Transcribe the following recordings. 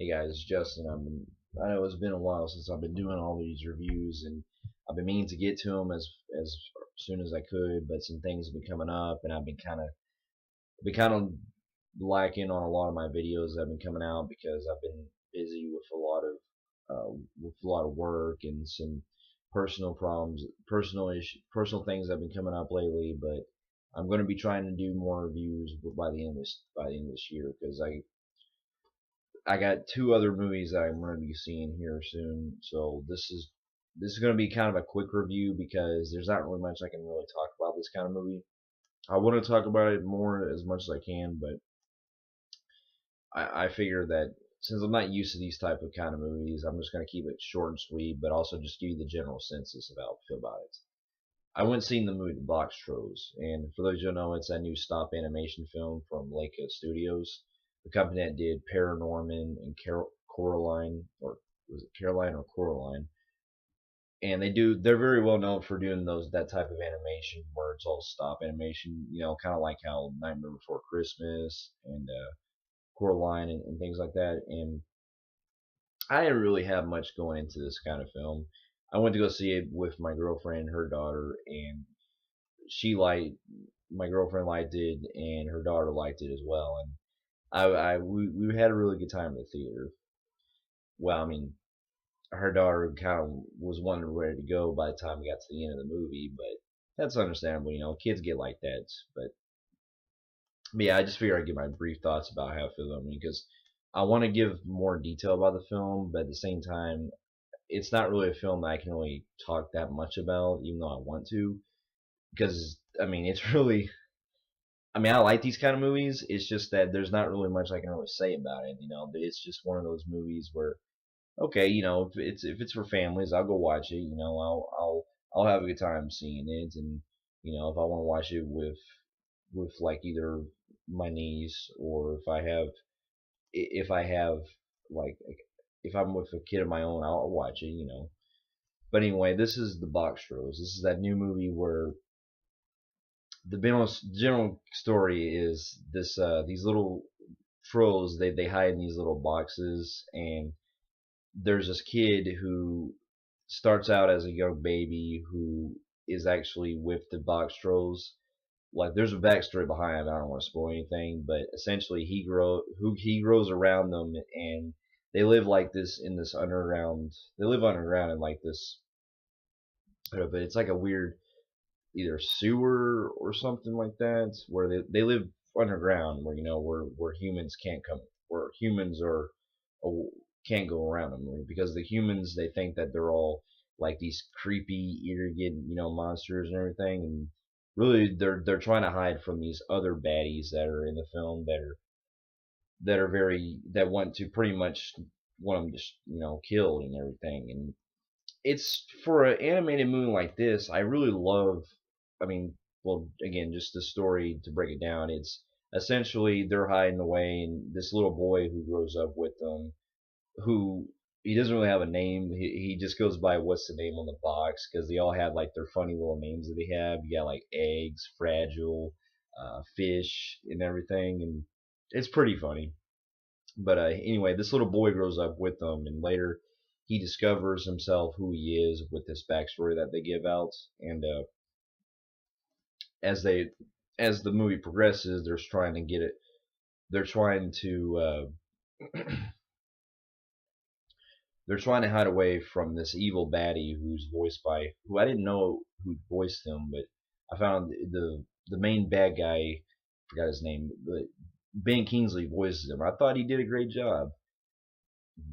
Hey guys, it's Justin. I know it's been a while since I've been doing all these reviews, and I've been meaning to get to them as soon as I could, but some things have been coming up, and I've been kind of lacking on a lot of my videos that have been coming out because I've been busy with a lot of work and some personal problems, personal things that have been coming up lately. But I'm going to be trying to do more reviews by the end of this year because I got two other movies that I'm going to be seeing here soon. So this is going to be kind of a quick review because there's not really much I can really talk about this kind of movie. I want to talk about it more as much as I can, but I figure that since I'm not used to these type of kind of movies, I'm just going to keep it short and sweet, but also just give you the general census of how I feel about it. I went and seen the movie The Boxtrolls, and for those who don't know, it's that new stop animation film from Leica Studios, the company that did Paranorman and Coraline, or was it Caroline or Coraline? And they're very well known for doing that type of animation where it's all stop animation, kind of like how Nightmare Before Christmas and Coraline and things like that. And I didn't really have much going into this kind of film. I went to go see it with my girlfriend, her daughter, and she liked my girlfriend liked it, and her daughter liked it as well. And we had a really good time in the theater. Well, I mean, her daughter kind of was wanting ready to go by the time we got to the end of the movie, but that's understandable. Kids get like that. But yeah, I just figured I'd give my brief thoughts about how I feel about it because I want to give more detail about the film, but at the same time, it's not really a film that I can really talk that much about, even though I want to, because I mean, it's really I mean, I like these kind of movies. It's just that there's not really much I can really say about it. It's just one of those movies where, okay, if it's for families, I'll go watch it. I'll have a good time seeing it, and if I want to watch it with like either my niece or if I have like if I'm with a kid of my own, I'll watch it. But anyway, this is the Boxtrolls. This is that new movie where the general story is these little trolls they hide in these little boxes, and there's this kid who starts out as a young baby who is actually with the box trolls. Like there's a backstory behind it. I don't want to spoil anything, but essentially he grows around them, and they live like this in this underground. They live underground in like this, but it's like a weird either sewer or something like that, where they live underground, where where humans can't come, where humans are uh, can't go around them, because the humans they think that they're all like these creepy, irrigant, monsters and everything, and really they're trying to hide from these other baddies that are in the film that want to pretty much want them just killed and everything. And it's for an animated movie like this, I really love. I mean, well, again, just the story to break it down. It's essentially they're hiding away, and this little boy who grows up with them, who he doesn't really have a name. He just goes by what's the name on the box because they all have like their funny little names that they have. You got like eggs, fragile, fish, and everything, and it's pretty funny. But anyway, this little boy grows up with them, and later he discovers himself who he is with this backstory that they give out. And as they as the movie progresses, they're trying to get it. They're trying to they're trying to hide away from this evil baddie who's voiced by who I didn't know who voiced him, but I found the main bad guy. Forgot his name, but Ben Kingsley voices him. I thought he did a great job.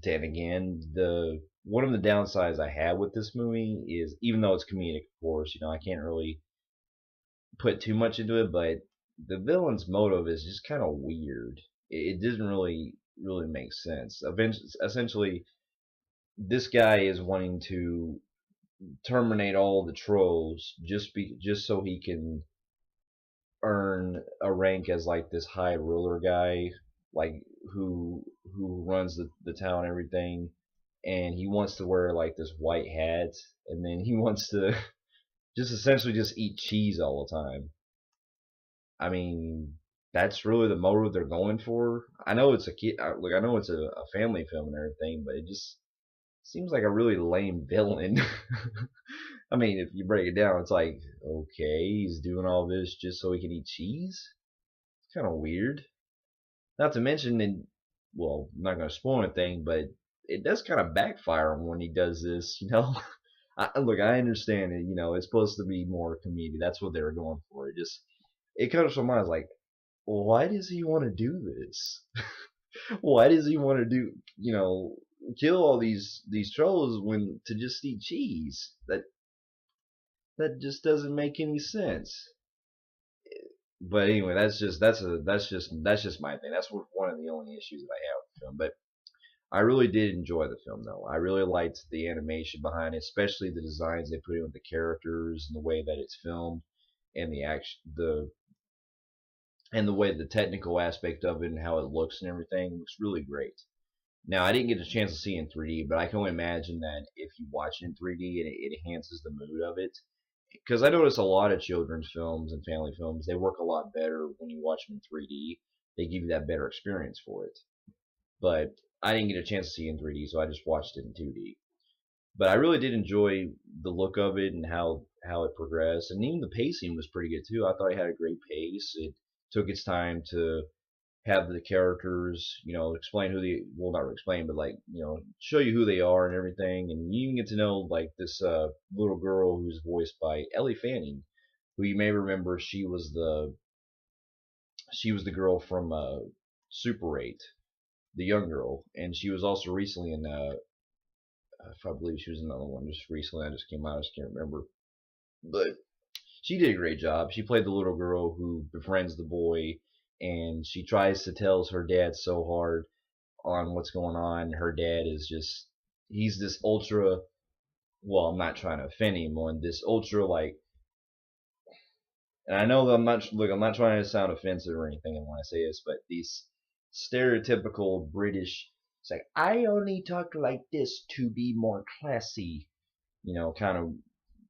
Then again, the one of the downsides I had with this movie is even though it's comedic, of course, I can't really put too much into it, but the villain's motive is just kind of weird. It doesn't really make sense. Essentially, this guy is wanting to terminate all the trolls just so he can earn a rank as like this high ruler guy, like who runs the town and everything. And he wants to wear like this white hat, and then he wants to just essentially just eat cheese all the time. I mean, that's really the motive they're going for. I know it's a kid. Look, I know it's a family film and everything, but it just seems like a really lame villain. I mean, if you break it down, it's like, okay, he's doing all this just so he can eat cheese. It's kind of weird. Not to mention, and well, I'm not going to spoil anything, but it does kind of backfire on him when he does this. Look, I understand it. It's supposed to be more comedy. That's what they were going for. It comes from mind like, well, why does he want to do this? Why does he want to kill all these trolls when to just eat cheese? That just doesn't make any sense. But anyway, that's just my thing. That's one of the only issues that I have with the film. But I really did enjoy the film, though. I really liked the animation behind it, especially the designs they put in with the characters and the way that it's filmed, and the action, the way the technical aspect of it and how it looks and everything looks really great. Now, I didn't get a chance to see it in 3D, but I can only imagine that if you watch it in 3D, it enhances the mood of it. Because I notice a lot of children's films and family films, they work a lot better when you watch them in 3D. They give you that better experience for it. But I didn't get a chance to see it in 3D, so I just watched it in 2D. But I really did enjoy the look of it and how it progressed, and even the pacing was pretty good too. I thought it had a great pace. It took its time to have the characters, explain who they, well, not really explain, but like, show you who they are and everything. And you even get to know like this little girl who's voiced by Ellie Fanning, who you may remember. She was the girl from Super 8, the young girl, and she was also recently in if I believe she was in another one just recently. I just came out, I just can't remember, but she did a great job. She played the little girl who befriends the boy, and she tries to tell her dad so hard on what's going on. Her dad is just, he's this ultra, well, I'm not trying to offend him on this ultra, like, and I know that I'm not trying to sound offensive or anything when I say this, but these stereotypical British, it's like, I only talk like this to be more classy, kind of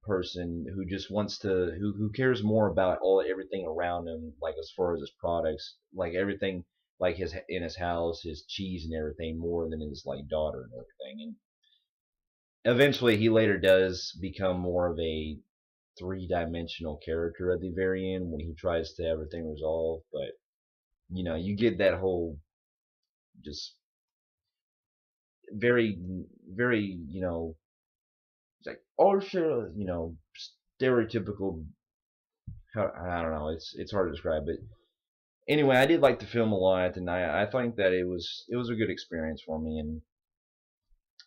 person who just wants to, who cares more about everything around him, like as far as his products, like everything, like his in his house, his cheese and everything, more than his like daughter and everything. And eventually, he later does become more of a three-dimensional character at the very end when he tries to have everything resolved. But you get that whole just very, very, it's like ultra, stereotypical. I don't know. It's hard to describe, but anyway, I did like the film a lot, and I think that it was a good experience for me, and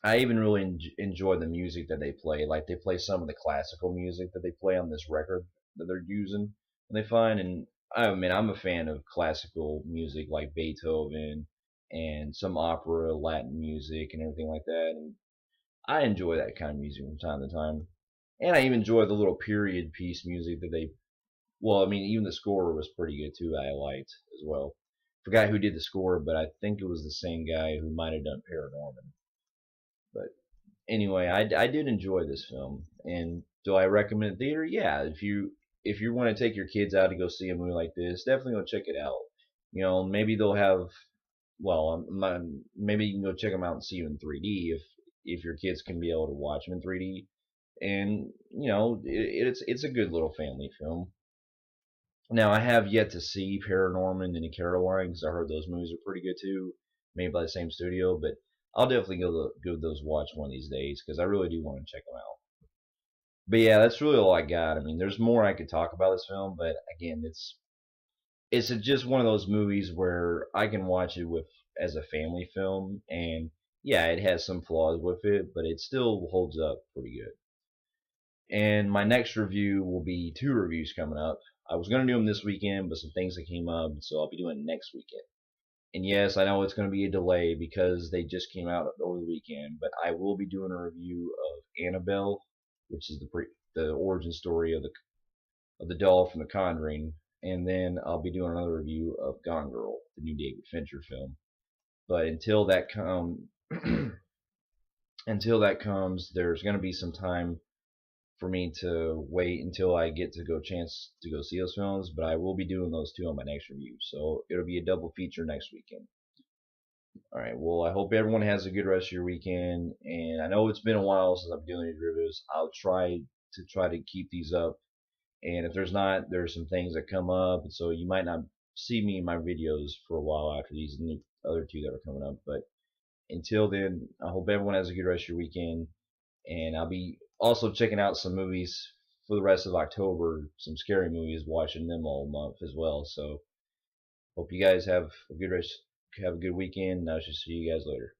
I even really enjoy the music that they play. Like they play some of the classical music that they play on this record that they're using, and they find. And I mean, I'm a fan of classical music like Beethoven and some opera, Latin music, and everything like that. And I enjoy that kind of music from time to time. And I even enjoy the little period piece music that they, well, I mean, even the score was pretty good too. I liked as well. Forgot who did the score, but I think it was the same guy who might have done Paranorman. But anyway, I did enjoy this film, and do I recommend it theater? Yeah, if you want to take your kids out to go see a movie like this, definitely go check it out. Maybe they'll have, well, maybe you can go check them out and see them in 3D if your kids can be able to watch them in 3D. And it's a good little family film. Now, I have yet to see Paranorman and Caroline because I heard those movies are pretty good too, made by the same studio. But I'll definitely give those a watch one of these days because I really do want to check them out. But yeah, that's really all I got. I mean, there's more I could talk about this film, but again, just one of those movies where I can watch it with as a family film, and yeah, it has some flaws with it, but it still holds up pretty good. And my next review will be two reviews coming up. I was going to do them this weekend, but some things that came up, so I'll be doing it next weekend. And yes, I know it's going to be a delay because they just came out over the weekend, but I will be doing a review of Annabelle, which is the origin story of the doll from The Conjuring, and then I'll be doing another review of Gone Girl, the new David Fincher film. But until that comes, there's going to be some time for me to wait until I get to go chance to go see those films, but I will be doing those two on my next review. So it'll be a double feature next weekend. All right. Well, I hope everyone has a good rest of your weekend. And I know it's been a while since I've been doing these reviews. I'll try to keep these up. And if there's not, there's some things that come up, and so you might not see me in my videos for a while after these new other two that are coming up. But until then, I hope everyone has a good rest of your weekend. And I'll be also checking out some movies for the rest of October, some scary movies, watching them all month as well. So hope you guys have a good weekend. I shall see you guys later.